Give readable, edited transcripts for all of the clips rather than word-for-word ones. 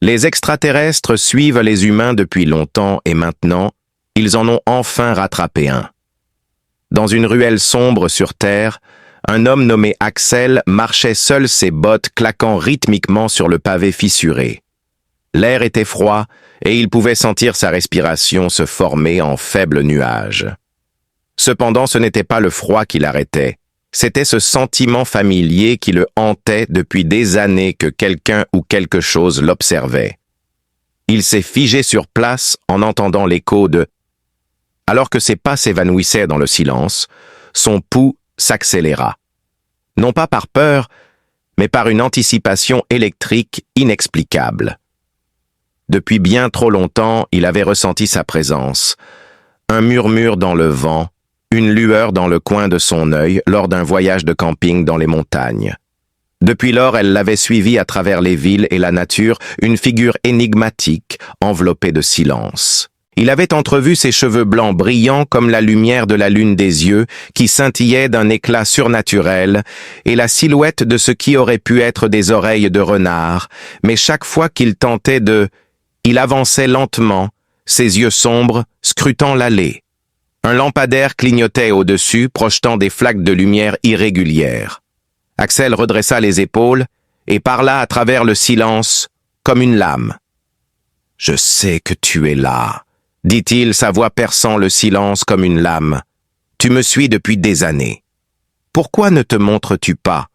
Les extraterrestres suivent les humains depuis longtemps et maintenant, ils en ont enfin rattrapé un. Dans une ruelle sombre sur Terre, un homme nommé Axel marchait seul, ses bottes claquant rythmiquement sur le pavé fissuré. L'air était froid et il pouvait sentir sa respiration se former en faibles nuages. Cependant, ce n'était pas le froid qui l'arrêtait. C'était ce sentiment familier qui le hantait depuis des années que quelqu'un ou quelque chose l'observait. Il s'est figé sur place en entendant l'écho de... Alors que ses pas s'évanouissaient dans le silence, son pouls s'accéléra. Non pas par peur, mais par une anticipation électrique inexplicable. Depuis bien trop longtemps, il avait ressenti sa présence. Un murmure dans le vent, une lueur dans le coin de son œil lors d'un voyage de camping dans les montagnes. Depuis lors, elle l'avait suivi à travers les villes et la nature, une figure énigmatique, enveloppée de silence. Il avait entrevu ses cheveux blancs brillants comme la lumière de la lune des yeux, qui scintillaient d'un éclat surnaturel, et la silhouette de ce qui aurait pu être des oreilles de renard, mais chaque fois qu'il tentait de... Il avançait lentement, ses yeux sombres, scrutant l'allée. Un lampadaire clignotait au-dessus, projetant des flaques de lumière irrégulières. Axel redressa les épaules et parla à travers le silence, comme une lame. « Je sais que tu es là, » dit-il, sa voix perçant le silence comme une lame. « Tu me suis depuis des années. Pourquoi ne te montres-tu pas ?»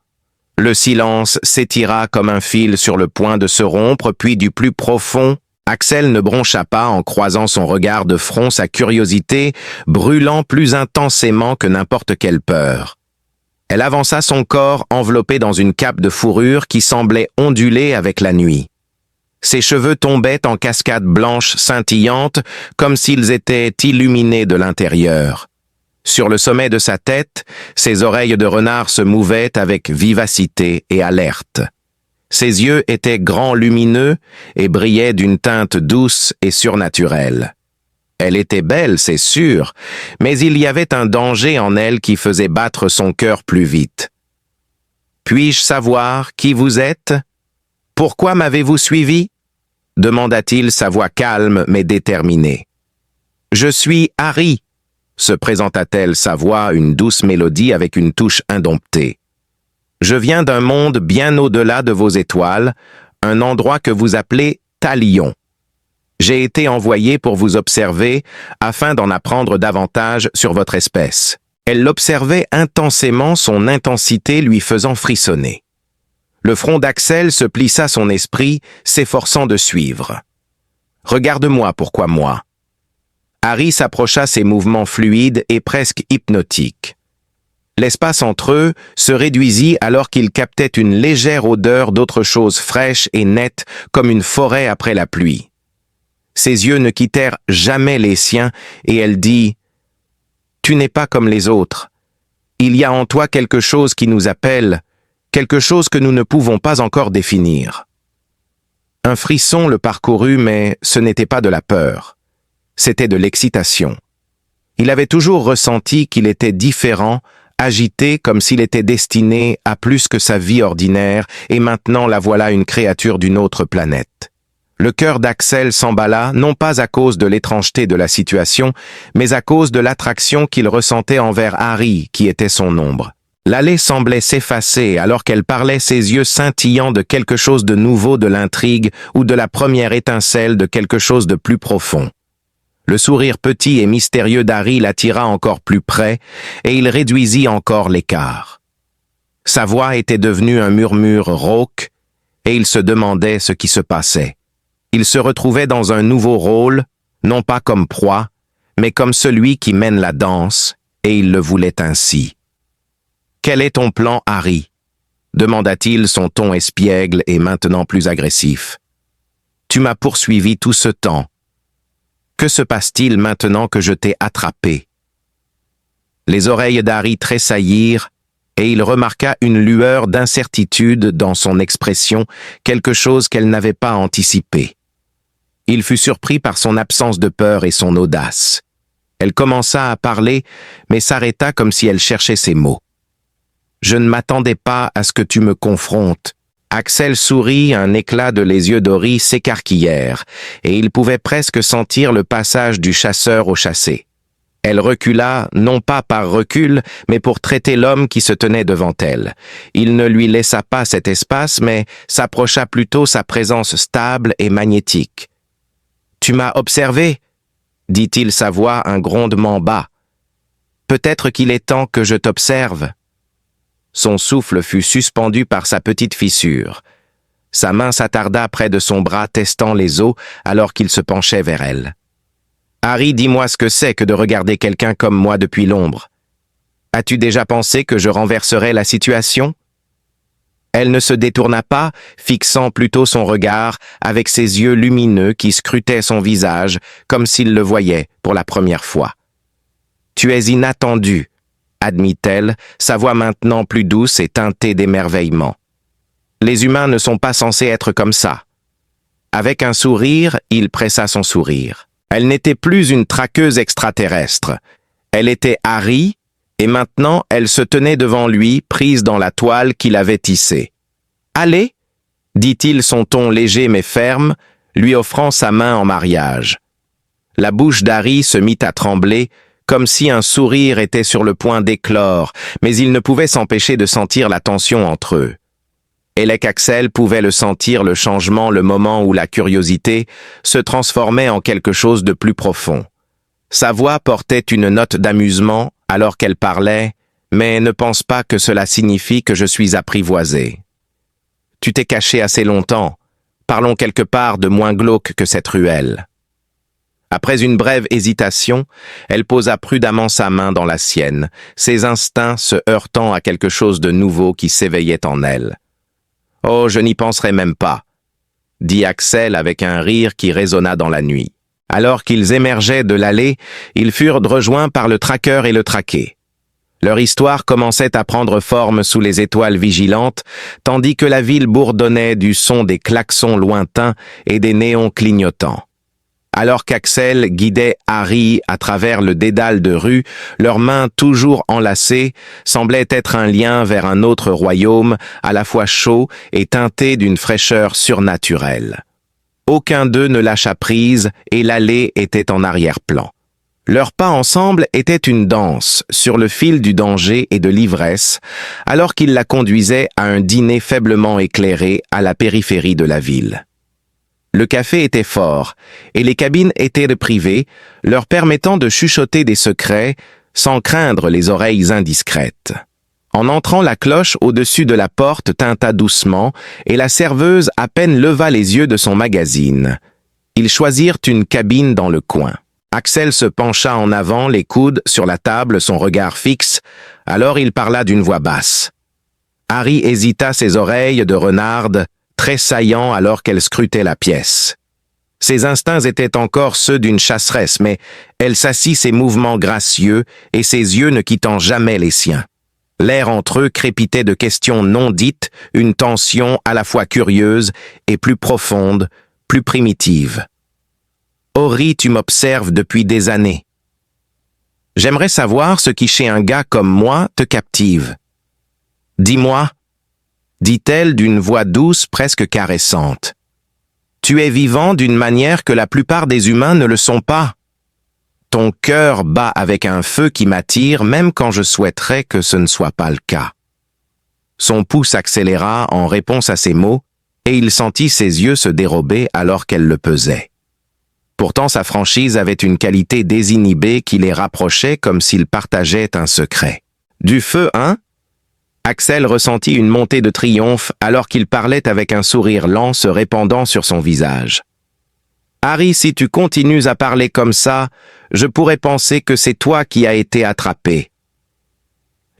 Le silence s'étira comme un fil sur le point de se rompre, puis du plus profond, Axel ne broncha pas en croisant son regard de front, sa curiosité brûlant plus intensément que n'importe quelle peur. Elle avança son corps enveloppé dans une cape de fourrure qui semblait onduler avec la nuit. Ses cheveux tombaient en cascades blanches scintillantes comme s'ils étaient illuminés de l'intérieur. Sur le sommet de sa tête, ses oreilles de renard se mouvaient avec vivacité et alerte. Ses yeux étaient grands lumineux et brillaient d'une teinte douce et surnaturelle. Elle était belle, c'est sûr, mais il y avait un danger en elle qui faisait battre son cœur plus vite. « Puis-je savoir qui vous êtes? Pourquoi m'avez-vous suivi ?» demanda-t-il, sa voix calme mais déterminée. « Je suis Harry », se présenta-t-elle, sa voix une douce mélodie avec une touche indomptée. « Je viens d'un monde bien au-delà de vos étoiles, un endroit que vous appelez Talion. J'ai été envoyé pour vous observer afin d'en apprendre davantage sur votre espèce. » Elle l'observait intensément, son intensité lui faisant frissonner. Le front d'Axel se plissa son esprit, s'efforçant de suivre. « Regarde-moi, pourquoi moi ?» Harry s'approcha, ses mouvements fluides et presque hypnotiques. L'espace entre eux se réduisit alors qu'il captait une légère odeur d'autre chose fraîche et nette comme une forêt après la pluie. Ses yeux ne quittèrent jamais les siens et elle dit « Tu n'es pas comme les autres. Il y a en toi quelque chose qui nous appelle, quelque chose que nous ne pouvons pas encore définir. » Un frisson le parcourut, mais ce n'était pas de la peur. C'était de l'excitation. Il avait toujours ressenti qu'il était différent, agité comme s'il était destiné à plus que sa vie ordinaire, et maintenant la voilà une créature d'une autre planète. Le cœur d'Axel s'emballa, non pas à cause de l'étrangeté de la situation, mais à cause de l'attraction qu'il ressentait envers Harry, qui était son ombre. L'allée semblait s'effacer alors qu'elle parlait, ses yeux scintillant de quelque chose de nouveau de l'intrigue ou de la première étincelle de quelque chose de plus profond. Le sourire petit et mystérieux d'Harry l'attira encore plus près et il réduisit encore l'écart. Sa voix était devenue un murmure rauque et il se demandait ce qui se passait. Il se retrouvait dans un nouveau rôle, non pas comme proie, mais comme celui qui mène la danse, et il le voulait ainsi. « Quel est ton plan, Harry ?» demanda-t-il, son ton espiègle et maintenant plus agressif. « Tu m'as poursuivi tout ce temps. Que se passe-t-il maintenant que je t'ai attrapé ?» Les oreilles d'Harry tressaillirent et il remarqua une lueur d'incertitude dans son expression, quelque chose qu'elle n'avait pas anticipé. Il fut surpris par son absence de peur et son audace. Elle commença à parler, mais s'arrêta comme si elle cherchait ses mots. « Je ne m'attendais pas à ce que tu me confrontes. Axel sourit, un éclat de les yeux d'Ori s'écarquillèrent, et il pouvait presque sentir le passage du chasseur au chassé. Elle recula, non pas par recul, mais pour traiter l'homme qui se tenait devant elle. Il ne lui laissa pas cet espace, mais s'approcha plutôt sa présence stable et magnétique. « Tu m'as observé ?» dit-il, sa voix un grondement bas. « Peut-être qu'il est temps que je t'observe. » Son souffle fut suspendu par sa petite fissure. Sa main s'attarda près de son bras, testant les os, alors qu'il se penchait vers elle. « Harry, dis-moi ce que c'est que de regarder quelqu'un comme moi depuis l'ombre. As-tu déjà pensé que je renverserais la situation ?» Elle ne se détourna pas, fixant plutôt son regard avec ses yeux lumineux qui scrutaient son visage comme s'il le voyait pour la première fois. « Tu es inattendu, » admit-elle, sa voix maintenant plus douce et teintée d'émerveillement. « Les humains ne sont pas censés être comme ça. » Avec un sourire, il pressa son sourire. Elle n'était plus une traqueuse extraterrestre. Elle était Harry, et maintenant elle se tenait devant lui, prise dans la toile qu'il avait tissée. « Allez » dit-il, son ton léger mais ferme, lui offrant sa main en mariage. La bouche d'Harry se mit à trembler, comme si un sourire était sur le point d'éclore, mais il ne pouvait s'empêcher de sentir la tension entre eux. Elec Axel pouvait le sentir, le changement, le moment où la curiosité se transformait en quelque chose de plus profond. Sa voix portait une note d'amusement alors qu'elle parlait, mais ne pense pas que cela signifie que je suis apprivoisé. Tu t'es caché assez longtemps. Parlons quelque part de moins glauque que cette ruelle. Après une brève hésitation, elle posa prudemment sa main dans la sienne, ses instincts se heurtant à quelque chose de nouveau qui s'éveillait en elle. « Oh, je n'y penserai même pas », dit Axel avec un rire qui résonna dans la nuit. Alors qu'ils émergeaient de l'allée, ils furent rejoints par le traqueur et le traqué. Leur histoire commençait à prendre forme sous les étoiles vigilantes, tandis que la ville bourdonnait du son des klaxons lointains et des néons clignotants. Alors qu'Axel guidait Harry à travers le dédale de rues, leurs mains toujours enlacées semblaient être un lien vers un autre royaume, à la fois chaud et teinté d'une fraîcheur surnaturelle. Aucun d'eux ne lâcha prise et l'allée était en arrière-plan. Leurs pas ensemble étaient une danse sur le fil du danger et de l'ivresse, alors qu'ils la conduisaient à un dîner faiblement éclairé à la périphérie de la ville. Le café était fort, et les cabines étaient privées, leur permettant de chuchoter des secrets sans craindre les oreilles indiscrètes. En entrant, la cloche au-dessus de la porte tinta doucement, et la serveuse à peine leva les yeux de son magazine. Ils choisirent une cabine dans le coin. Axel se pencha en avant, les coudes sur la table, son regard fixe, alors il parla d'une voix basse. Harry hésita, ses oreilles de renarde, tressaillant alors qu'elle scrutait la pièce. Ses instincts étaient encore ceux d'une chasseresse, mais elle s'assit, ses mouvements gracieux et ses yeux ne quittant jamais les siens. L'air entre eux crépitait de questions non dites, une tension à la fois curieuse et plus profonde, plus primitive. « Ori, tu m'observes depuis des années. J'aimerais savoir ce qui, chez un gars comme moi, te captive. Dis-moi, » dit-elle d'une voix douce, presque caressante. « Tu es vivant d'une manière que la plupart des humains ne le sont pas. Ton cœur bat avec un feu qui m'attire, même quand je souhaiterais que ce ne soit pas le cas. » Son pouls s'accéléra en réponse à ces mots, et il sentit ses yeux se dérober alors qu'elle le pesait. Pourtant, sa franchise avait une qualité désinhibée qui les rapprochait comme s'ils partageaient un secret. « Du feu, hein ?» Axel ressentit une montée de triomphe alors qu'il parlait avec un sourire lent se répandant sur son visage. « Harry, si tu continues à parler comme ça, je pourrais penser que c'est toi qui as été attrapé. »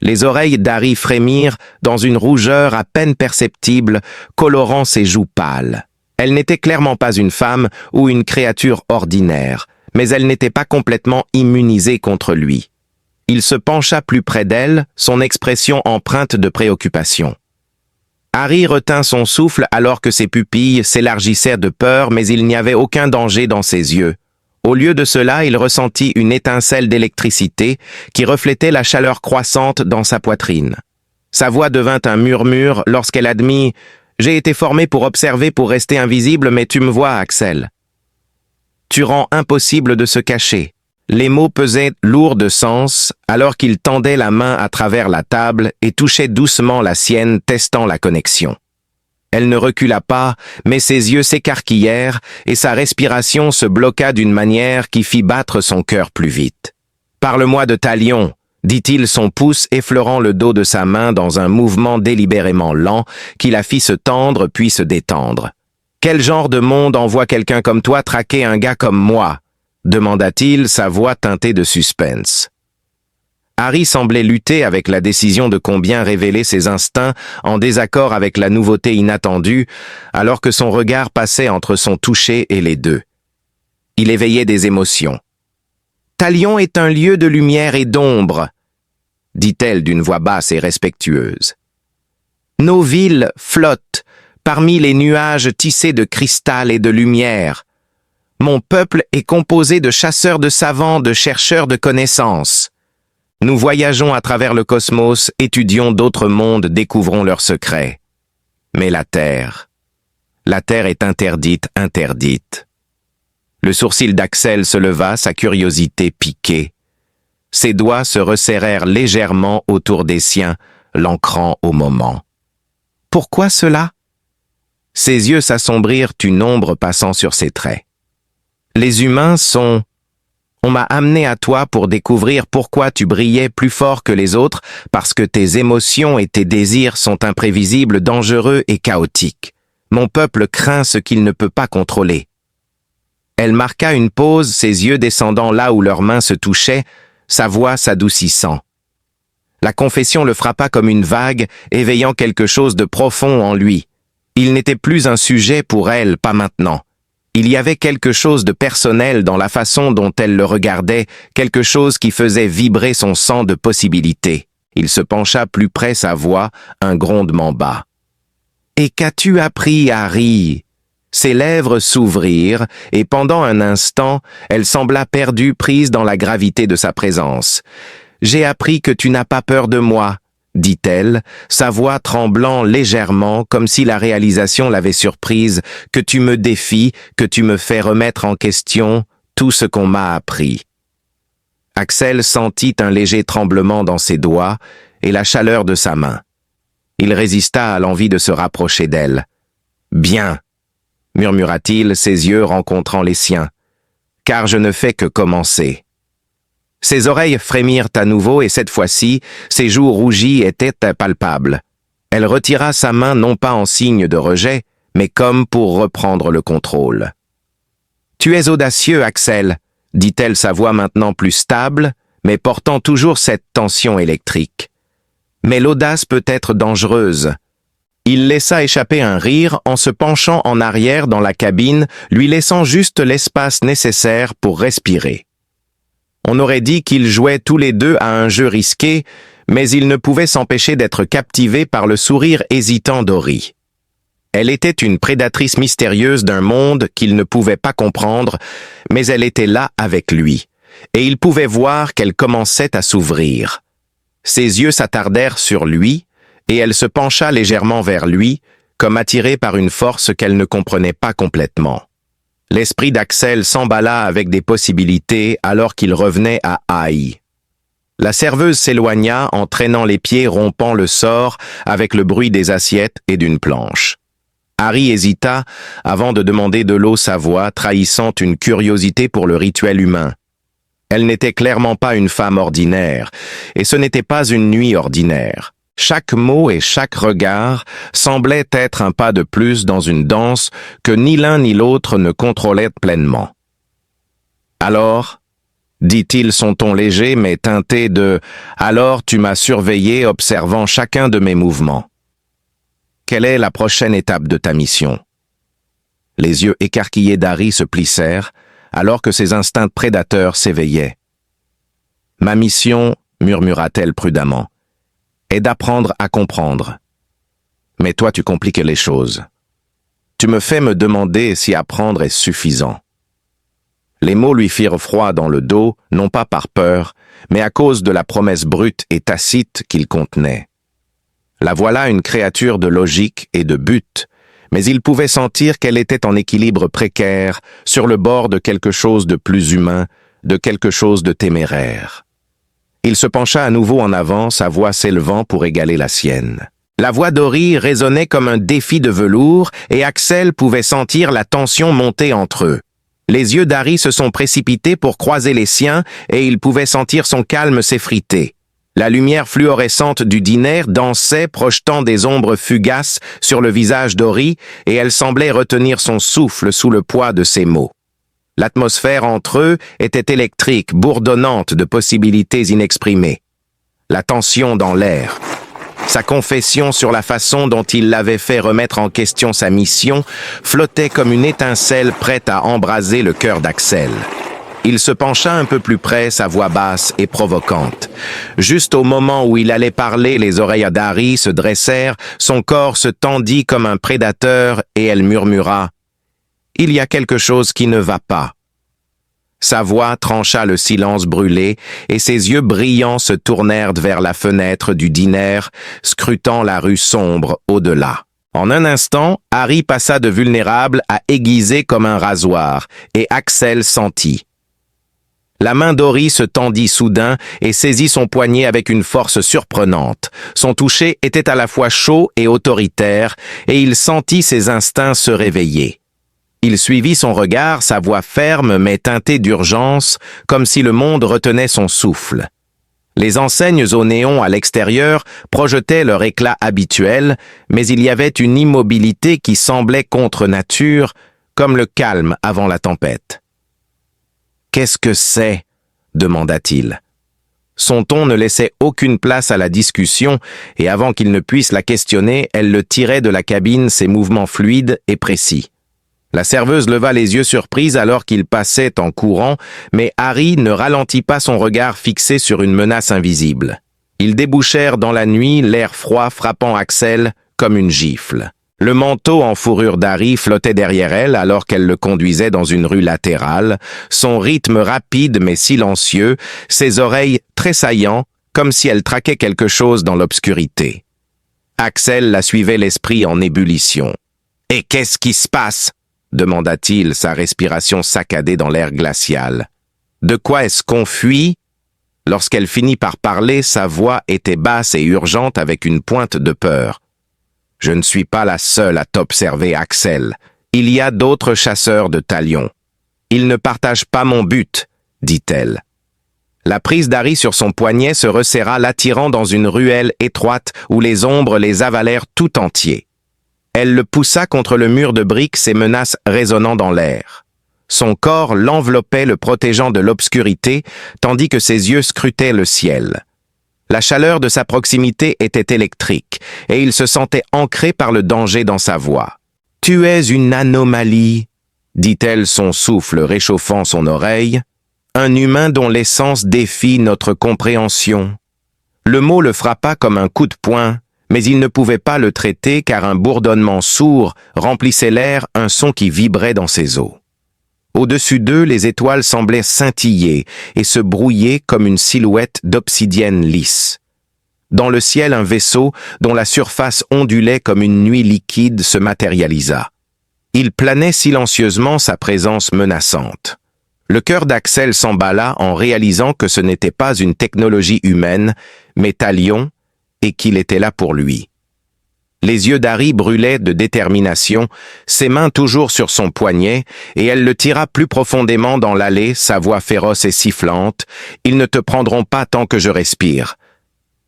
Les oreilles d'Harry frémirent dans une rougeur à peine perceptible, colorant ses joues pâles. Elle n'était clairement pas une femme ou une créature ordinaire, mais elle n'était pas complètement immunisée contre lui. Il se pencha plus près d'elle, son expression empreinte de préoccupation. Harry retint son souffle alors que ses pupilles s'élargissaient de peur, mais il n'y avait aucun danger dans ses yeux. Au lieu de cela, il ressentit une étincelle d'électricité qui reflétait la chaleur croissante dans sa poitrine. Sa voix devint un murmure lorsqu'elle admit « J'ai été formé pour observer, pour rester invisible, mais tu me vois, Axel. Tu rends impossible de se cacher. Les mots pesaient lourds de sens, alors qu'il tendait la main à travers la table et touchait doucement la sienne, testant la connexion. Elle ne recula pas, mais ses yeux s'écarquillèrent et sa respiration se bloqua d'une manière qui fit battre son cœur plus vite. « Parle-moi de Talion », dit-il, son pouce effleurant le dos de sa main dans un mouvement délibérément lent qui la fit se tendre puis se détendre. « Quel genre de monde envoie quelqu'un comme toi traquer un gars comme moi ?» demanda-t-il, sa voix teintée de suspense. Harry semblait lutter avec la décision de combien révéler ses instincts en désaccord avec la nouveauté inattendue, alors que son regard passait entre son toucher et les deux. Il éveillait des émotions. « Talion est un lieu de lumière et d'ombre, » dit-elle d'une voix basse et respectueuse. « Nos villes flottent parmi les nuages tissés de cristal et de lumière. Mon peuple est composé de chasseurs de savants, de chercheurs de connaissances. Nous voyageons à travers le cosmos, étudions d'autres mondes, découvrons leurs secrets. Mais la Terre est interdite, interdite. » Le sourcil d'Axel se leva, sa curiosité piquée. Ses doigts se resserrèrent légèrement autour des siens, l'ancrant au moment. « Pourquoi cela ?» Ses yeux s'assombrirent, une ombre passant sur ses traits. « Les humains sont... On m'a amené à toi pour découvrir pourquoi tu brillais plus fort que les autres, parce que tes émotions et tes désirs sont imprévisibles, dangereux et chaotiques. Mon peuple craint ce qu'il ne peut pas contrôler. » Elle marqua une pause, ses yeux descendant là où leurs mains se touchaient, sa voix s'adoucissant. La confession le frappa comme une vague, éveillant quelque chose de profond en lui. Il n'était plus un sujet pour elle, pas maintenant. Il y avait quelque chose de personnel dans la façon dont elle le regardait, quelque chose qui faisait vibrer son sang de possibilités. Il se pencha plus près, sa voix, un grondement bas. « Et qu'as-tu appris, Harry ?» Ses lèvres s'ouvrirent, et pendant un instant, elle sembla perdue, prise dans la gravité de sa présence. « J'ai appris que tu n'as pas peur de moi, » dit-elle, sa voix tremblant légèrement, comme si la réalisation l'avait surprise, « que tu me défies, que tu me fais remettre en question tout ce qu'on m'a appris. » Axel sentit un léger tremblement dans ses doigts et la chaleur de sa main. Il résista à l'envie de se rapprocher d'elle. « Bien !» murmura-t-il, ses yeux rencontrant les siens. « Car je ne fais que commencer. » Ses oreilles frémirent à nouveau et cette fois-ci, ses joues rougies étaient palpables. Elle retira sa main non pas en signe de rejet, mais comme pour reprendre le contrôle. « Tu es audacieux, Axel, » dit-elle, sa voix maintenant plus stable, mais portant toujours cette tension électrique. « Mais l'audace peut être dangereuse. » Il laissa échapper un rire en se penchant en arrière dans la cabine, lui laissant juste l'espace nécessaire pour respirer. On aurait dit qu'ils jouaient tous les deux à un jeu risqué, mais il ne pouvait s'empêcher d'être captivé par le sourire hésitant d'Ori. Elle était une prédatrice mystérieuse d'un monde qu'il ne pouvait pas comprendre, mais elle était là avec lui, et il pouvait voir qu'elle commençait à s'ouvrir. Ses yeux s'attardèrent sur lui, et elle se pencha légèrement vers lui, comme attirée par une force qu'elle ne comprenait pas complètement. L'esprit d'Axel s'emballa avec des possibilités alors qu'il revenait à Haï. La serveuse s'éloigna en traînant les pieds, rompant le sort avec le bruit des assiettes et d'une planche. Harry hésita avant de demander de l'eau, sa voix trahissant une curiosité pour le rituel humain. Elle n'était clairement pas une femme ordinaire, et ce n'était pas une nuit ordinaire. Chaque mot et chaque regard semblaient être un pas de plus dans une danse que ni l'un ni l'autre ne contrôlait pleinement. « Alors ?» dit-il, son ton léger mais teinté de « Alors tu m'as surveillé, observant chacun de mes mouvements. Quelle est la prochaine étape de ta mission ?» Les yeux écarquillés d'Harry se plissèrent, alors que ses instincts prédateurs s'éveillaient. « Ma mission, » murmura-t-elle prudemment, est d'apprendre à comprendre. Mais toi, tu compliques les choses. Tu me fais me demander si apprendre est suffisant. Les mots lui firent froid dans le dos, non pas par peur, mais à cause de la promesse brute et tacite qu'il contenait. La voilà une créature de logique et de but, mais il pouvait sentir qu'elle était en équilibre précaire, sur le bord de quelque chose de plus humain, de quelque chose de téméraire. Il se pencha à nouveau en avant, sa voix s'élevant pour égaler la sienne. La voix d'Ori résonnait comme un défi de velours et Axel pouvait sentir la tension monter entre eux. Les yeux d'Harry se sont précipités pour croiser les siens et il pouvait sentir son calme s'effriter. La lumière fluorescente du dîner dansait, projetant des ombres fugaces sur le visage d'Ori et elle semblait retenir son souffle sous le poids de ses mots. L'atmosphère entre eux était électrique, bourdonnante de possibilités inexprimées. La tension dans l'air. Sa confession sur la façon dont il l'avait fait remettre en question sa mission flottait comme une étincelle prête à embraser le cœur d'Axel. Il se pencha un peu plus près, sa voix basse et provocante. Juste au moment où il allait parler, les oreilles d'Harry se dressèrent, son corps se tendit comme un prédateur et elle murmura « Il y a quelque chose qui ne va pas ». Sa voix trancha le silence brûlé et ses yeux brillants se tournèrent vers la fenêtre du dîner, scrutant la rue sombre au-delà. En un instant, Harry passa de vulnérable à aiguisé comme un rasoir et Axel sentit. La main d'Ori se tendit soudain et saisit son poignet avec une force surprenante. Son toucher était à la fois chaud et autoritaire et il sentit ses instincts se réveiller. Il suivit son regard, sa voix ferme mais teintée d'urgence, comme si le monde retenait son souffle. Les enseignes au néon à l'extérieur projetaient leur éclat habituel, mais il y avait une immobilité qui semblait contre nature, comme le calme avant la tempête. « Qu'est-ce que c'est ?» demanda-t-il. Son ton ne laissait aucune place à la discussion, et avant qu'il ne puisse la questionner, elle le tirait de la cabine, ses mouvements fluides et précis. La serveuse leva les yeux surprise alors qu'il passait en courant, mais Harry ne ralentit pas son regard fixé sur une menace invisible. Ils débouchèrent dans la nuit, l'air froid frappant Axel comme une gifle. Le manteau en fourrure d'Harry flottait derrière elle alors qu'elle le conduisait dans une rue latérale, son rythme rapide mais silencieux, ses oreilles tressaillant comme si elle traquait quelque chose dans l'obscurité. Axel la suivait l'esprit en ébullition. « Et qu'est-ce qui se passe ?» demanda-t-il, sa respiration saccadée dans l'air glacial. « De quoi est-ce qu'on fuit ?» Lorsqu'elle finit par parler, sa voix était basse et urgente avec une pointe de peur. « Je ne suis pas la seule à t'observer, Axel. Il y a d'autres chasseurs de talions. Ils ne partagent pas mon but, dit-elle. La prise d'Harry sur son poignet se resserra, l'attirant dans une ruelle étroite où les ombres les avalèrent tout entiers. Elle le poussa contre le mur de briques, ses menaces résonnant dans l'air. Son corps l'enveloppait, le protégeant de l'obscurité, tandis que ses yeux scrutaient le ciel. La chaleur de sa proximité était électrique, et il se sentait ancré par le danger dans sa voix. « Tu es une anomalie », dit-elle, son souffle réchauffant son oreille, « un humain dont l'essence défie notre compréhension. » Le mot le frappa comme un coup de poing, mais il ne pouvait pas le traiter car un bourdonnement sourd remplissait l'air, un son qui vibrait dans ses os. Au-dessus d'eux, les étoiles semblaient scintiller et se brouiller comme une silhouette d'obsidienne lisse. Dans le ciel, un vaisseau dont la surface ondulait comme une nuit liquide se matérialisa. Il planait silencieusement, sa présence menaçante. Le cœur d'Axel s'emballa en réalisant que ce n'était pas une technologie humaine, mais Talion, et qu'il était là pour lui. Les yeux d'Harry brûlaient de détermination, ses mains toujours sur son poignet, et elle le tira plus profondément dans l'allée, sa voix féroce et sifflante. « Ils ne te prendront pas tant que je respire. »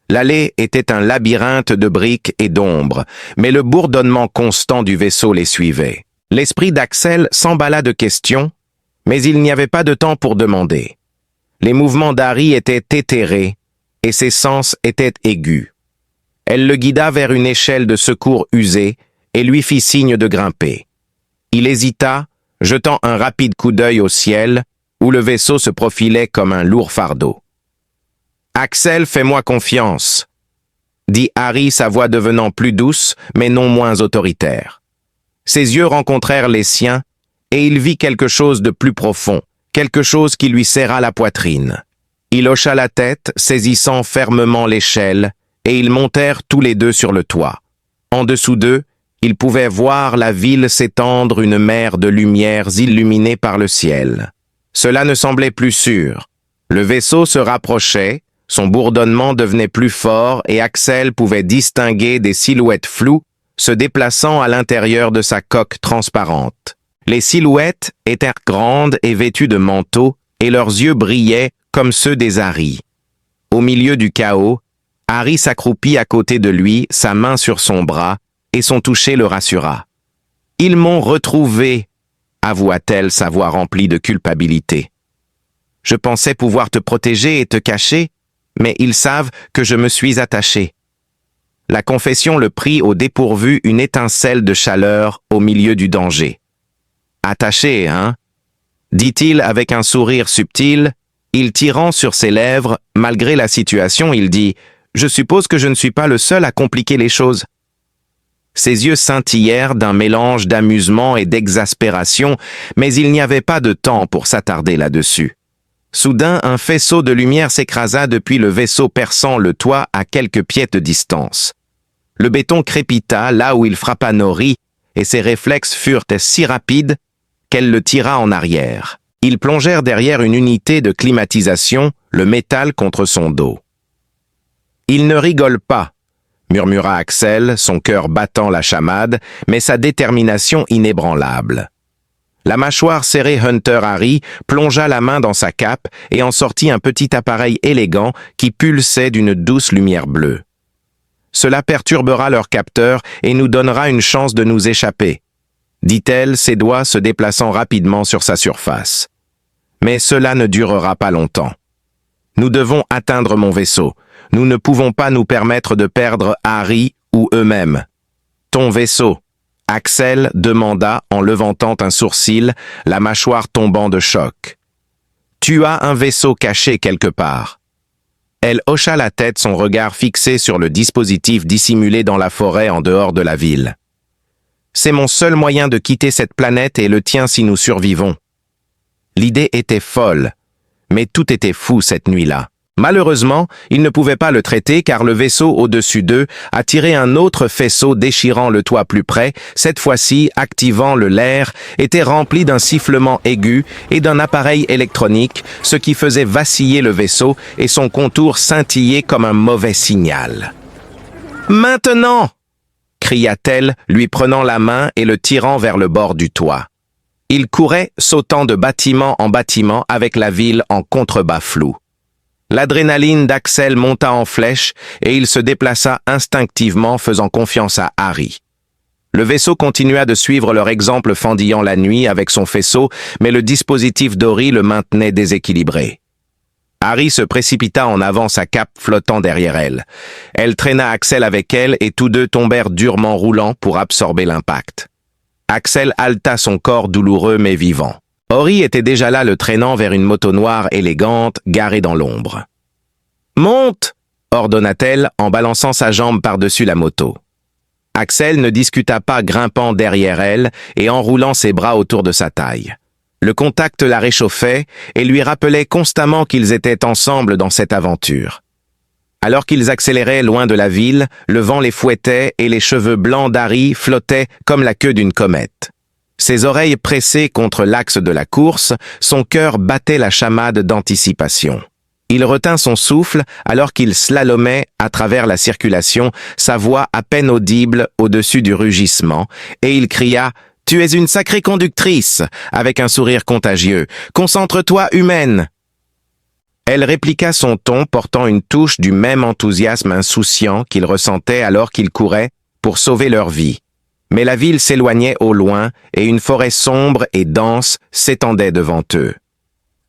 L'allée était un labyrinthe de briques et d'ombres, mais le bourdonnement constant du vaisseau les suivait. L'esprit d'Axel s'emballa de questions, mais il n'y avait pas de temps pour demander. Les mouvements d'Harry étaient éthérés, et ses sens étaient aigus. Elle le guida vers une échelle de secours usée et lui fit signe de grimper. Il hésita, jetant un rapide coup d'œil au ciel, où le vaisseau se profilait comme un lourd fardeau. « Axel, fais-moi confiance », dit Harry, sa voix devenant plus douce, mais non moins autoritaire. Ses yeux rencontrèrent les siens, et il vit quelque chose de plus profond, quelque chose qui lui serra la poitrine. Il hocha la tête, saisissant fermement l'échelle, et ils montèrent tous les deux sur le toit. En dessous d'eux, Il pouvait voir la ville s'étendre une mer de lumières illuminées par le ciel. Cela ne semblait plus sûr. Le vaisseau se rapprochait, son bourdonnement devenait plus fort et Axel pouvait distinguer des silhouettes floues se déplaçant à l'intérieur de sa coque transparente. Les silhouettes étaient grandes et vêtues de manteaux et leurs yeux brillaient comme ceux des Ahri. Au milieu du chaos, Ahri s'accroupit à côté de lui, sa main sur son bras, et son toucher le rassura. « Ils m'ont retrouvé », avoua-t-elle sa voix remplie de culpabilité. « Je pensais pouvoir te protéger et te cacher, mais ils savent que je me suis attaché. » La confession le prit au dépourvu une étincelle de chaleur au milieu du danger. « Attaché, hein ?» dit-il avec un sourire subtil. Il tirant sur ses lèvres, malgré la situation, il dit « Je suppose que je ne suis pas le seul à compliquer les choses. » Ses yeux scintillèrent d'un mélange d'amusement et d'exaspération, mais il n'y avait pas de temps pour s'attarder là-dessus. Soudain, un faisceau de lumière s'écrasa depuis le vaisseau perçant le toit à quelques pieds de distance. Le béton crépita là où il frappa Nori, et ses réflexes furent si rapides qu'elle le tira en arrière. Ils plongèrent derrière une unité de climatisation, le métal contre son dos. « Il ne rigole pas », murmura Axel, son cœur battant la chamade, mais sa détermination inébranlable. La mâchoire serrée Hunter Ahri plongea la main dans sa cape et en sortit un petit appareil élégant qui pulsait d'une douce lumière bleue. « Cela perturbera leur capteur et nous donnera une chance de nous échapper, » dit-elle, ses doigts se déplaçant rapidement sur sa surface. « Mais cela ne durera pas longtemps. Nous devons atteindre mon vaisseau. Nous ne pouvons pas nous permettre de perdre Ahri ou eux-mêmes. »« Ton vaisseau ?» Axel demanda en levantant un sourcil, la mâchoire tombant de choc. « Tu as un vaisseau caché quelque part. » Elle hocha la tête, son regard fixé sur le dispositif dissimulé dans la forêt en dehors de la ville. « C'est mon seul moyen de quitter cette planète et le tien si nous survivons. » L'idée était folle, mais tout était fou cette nuit-là. Malheureusement, ils ne pouvaient pas le traiter car le vaisseau au-dessus d'eux attirait un autre faisceau déchirant le toit plus près, cette fois-ci activant l'air, était rempli d'un sifflement aigu et d'un appareil électronique, ce qui faisait vaciller le vaisseau et son contour scintillait comme un mauvais signal. « Maintenant !» cria-t-elle, lui prenant la main et le tirant vers le bord du toit. Il courait, sautant de bâtiment en bâtiment avec la ville en contrebas flou. L'adrénaline d'Axel monta en flèche et il se déplaça instinctivement, faisant confiance à Ahri. Le vaisseau continua de suivre leur exemple fendillant la nuit avec son faisceau, mais le dispositif d'Ori le maintenait déséquilibré. Ahri se précipita en avant, sa cape flottant derrière elle. Elle traîna Axel avec elle et tous deux tombèrent durement roulants pour absorber l'impact. Axel haleta son corps douloureux mais vivant. Ori était déjà là le traînant vers une moto noire élégante garée dans l'ombre. « Monte !» ordonna-t-elle en balançant sa jambe par-dessus la moto. Axel ne discuta pas, grimpant derrière elle et enroulant ses bras autour de sa taille. Le contact la réchauffait et lui rappelait constamment qu'ils étaient ensemble dans cette aventure. Alors qu'ils accéléraient loin de la ville, le vent les fouettait et les cheveux blancs d'Ahri flottaient comme la queue d'une comète. Ses oreilles pressées contre l'axe de la course, son cœur battait la chamade d'anticipation. Il retint son souffle alors qu'il slalomait à travers la circulation, sa voix à peine audible au-dessus du rugissement, et il cria « Tu es une sacrée conductrice !» avec un sourire contagieux. « Concentre-toi, humaine !» Elle répliqua son ton, portant une touche du même enthousiasme insouciant qu'il ressentait alors qu'il courait pour sauver leur vie. Mais la ville s'éloignait au loin et une forêt sombre et dense s'étendait devant eux.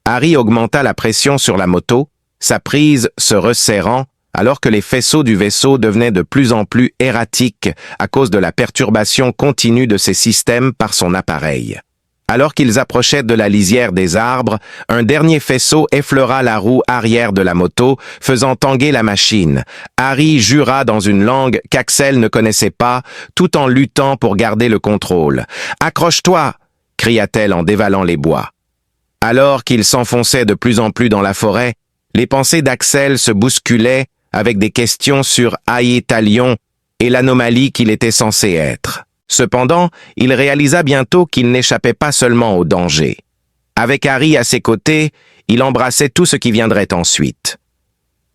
Ahri augmenta la pression sur la moto, sa prise se resserrant alors que les faisceaux du vaisseau devenaient de plus en plus erratiques à cause de la perturbation continue de ses systèmes par son appareil. Alors qu'ils approchaient de la lisière des arbres, un dernier faisceau effleura la roue arrière de la moto, faisant tanguer la machine. Ahri jura dans une langue qu'Axel ne connaissait pas, tout en luttant pour garder le contrôle. « Accroche-toi !» cria-t-elle en dévalant les bois. Alors qu'il s'enfonçait de plus en plus dans la forêt, les pensées d'Axel se bousculaient avec des questions sur Aïe Talion et l'anomalie qu'il était censé être. Cependant, il réalisa bientôt qu'il n'échappait pas seulement au danger. Avec Harry à ses côtés, il embrassait tout ce qui viendrait ensuite.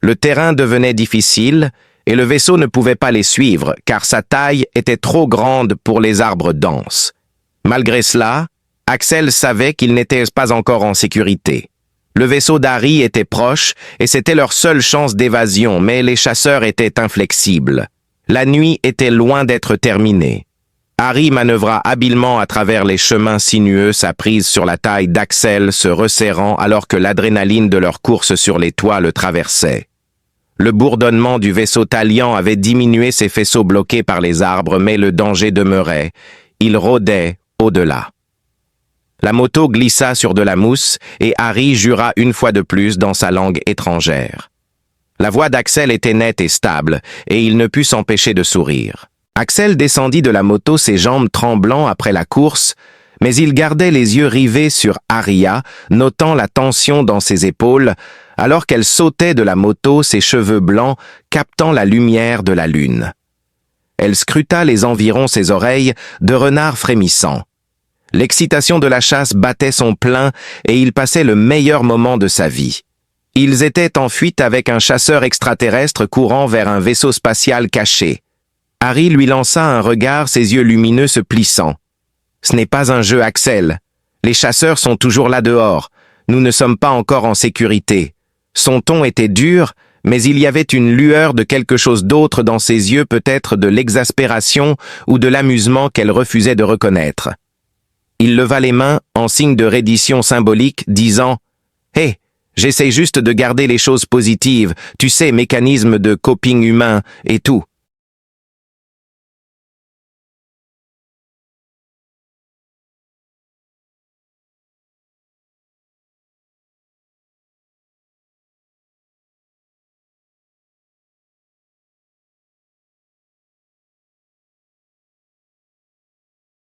Le terrain devenait difficile et le vaisseau ne pouvait pas les suivre car sa taille était trop grande pour les arbres denses. Malgré cela, Axel savait qu'il n'était pas encore en sécurité. Le vaisseau d'Harry était proche et c'était leur seule chance d'évasion, mais les chasseurs étaient inflexibles. La nuit était loin d'être terminée. Harry manœuvra habilement à travers les chemins sinueux, sa prise sur la taille d'Axel se resserrant alors que l'adrénaline de leur course sur les toits le traversait. Le bourdonnement du vaisseau Talion avait diminué ses faisceaux bloqués par les arbres, mais le danger demeurait. Il rôdait au-delà. La moto glissa sur de la mousse et Harry jura une fois de plus dans sa langue étrangère. La voix d'Axel était nette et stable, et il ne put s'empêcher de sourire. Axel descendit de la moto, ses jambes tremblant après la course, mais il gardait les yeux rivés sur Aria, notant la tension dans ses épaules, alors qu'elle sautait de la moto, ses cheveux blancs captant la lumière de la lune. Elle scruta les environs, ses oreilles de renard frémissant. L'excitation de la chasse battait son plein et il passait le meilleur moment de sa vie. Ils étaient en fuite avec un chasseur extraterrestre courant vers un vaisseau spatial caché. Harry lui lança un regard, ses yeux lumineux se plissant. « Ce n'est pas un jeu, Axel. Les chasseurs sont toujours là dehors. Nous ne sommes pas encore en sécurité. » Son ton était dur, mais il y avait une lueur de quelque chose d'autre dans ses yeux, peut-être de l'exaspération ou de l'amusement qu'elle refusait de reconnaître. Il leva les mains en signe de reddition symbolique, disant « Hé, j'essaie juste de garder les choses positives, tu sais, mécanisme de coping humain et tout. »